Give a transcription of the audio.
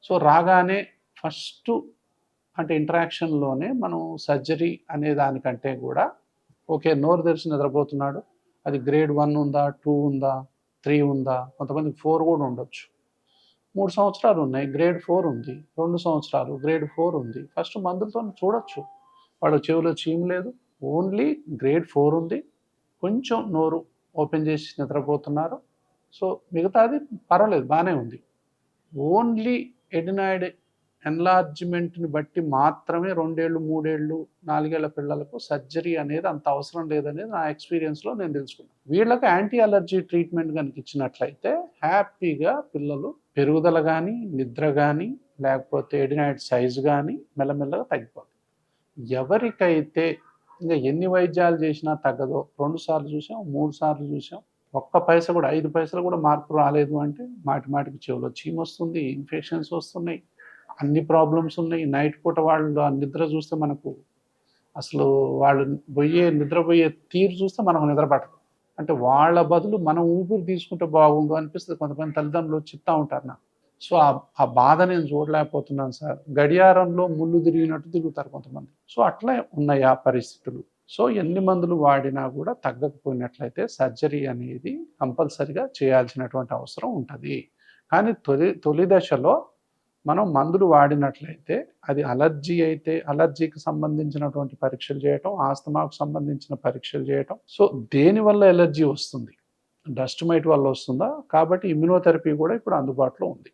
So రాగానే first అంటే ఇంటరాక్షన్లోనే మనం సర్జరీ అనే దానికంటే కూడా ఓకే నోరు తెరిచి నిద్రపోతున్నాడు, అది గ్రేడ్ 1 ఉందా, 2 ఉందా, 3 ఉందా, కొంతమందికి 4 కూడా ఉండొచ్చు. 3 సంవత్సరాలు ఉన్నాయి, గ్రేడ్ 4 ఉంది. 2 సంవత్సరాలు గ్రేడ్ 4 ఉంది. ఫస్ట్ మందులతో చూడొచ్చు. వాడు చెవిలో చీము లేదు, ఓన్లీ గ్రేడ్ 4 ఉంది, కొంచెం నోరు ఓపెన్ చేసి నిద్రపోతున్నారు. సో మిగతాది పర్వాలేదు, బాగానే ఉంది. ఓన్లీ ఎడినాయిడ్ ఎన్లార్జ్మెంట్ని బట్టి మాత్రమే 2 ఏళ్ళు, 3 ఏళ్ళు, 4 ఏళ్ల పిల్లలకు సర్జరీ అనేది అంత అవసరం లేదనేది నా ఎక్స్పీరియన్స్లో నేను తెలుసుకున్నాను. వీళ్ళకి యాంటీ అలర్జీ ట్రీట్మెంట్ కనుక ఇచ్చినట్లయితే హ్యాపీగా పిల్లలు పెరుగుదల కానీ, నిద్ర కానీ, లేకపోతే ఎడినాయిడ్ సైజు కానీ మెల్లమెల్లగా తగ్గిపోతుంది. ఎవరికైతే ఇంకా ఎన్ని వైద్యాలు చేసినా తగ్గదో, 2 సార్లు చూసాం, 3 సార్లు చూసాం, ఒక్క పైసా కూడా 5 పైసలు కూడా మార్పు రాలేదు అంటే మాటికి చెవులో చీమ వస్తుంది, ఇన్ఫెక్షన్స్ వస్తున్నాయి, అన్ని ప్రాబ్లమ్స్ ఉన్నాయి. నైట్ పూట వాళ్ళు ఆ నిద్ర చూస్తే మనకు అసలు వాళ్ళు నిద్రపోయే తీరు చూస్తే మనకు నిద్ర పట్టదు. అంటే వాళ్ళ బదులు మనం ఊపిరి తీసుకుంటే బాగుండు అనిపిస్తుంది. కొంతమంది తల్లిదండ్రులు చెప్తా ఉంటారు నాకు. సో ఆ బాధ నేను చూడలేకపోతున్నాను సార్. గడియారంలో ముళ్ళు తిరిగినట్టు తిరుగుతారు కొంతమంది. సో అట్లా ఉన్నాయి ఆ పరిస్థితులు. సో ఎన్ని మందులు వాడినా కూడా తగ్గకపోయినట్లయితే సర్జరీ అనేది కంపల్సరిగా చేయాల్సినటువంటి అవసరం ఉంటుంది. కానీ తొలి దశలో మనం మందులు వాడినట్లయితే అది అలర్జీ అయితే అలర్జీకి సంబంధించినటువంటి పరీక్షలు చేయటం, ఆస్తమాకు సంబంధించిన పరీక్షలు చేయటం. సో దేనివల్ల ఎలర్జీ వస్తుంది, డస్ట్ మైట్ వల్ల వస్తుందా, కాబట్టి ఇమ్యునోథెరపీ కూడా ఇప్పుడు అందుబాటులో ఉంది.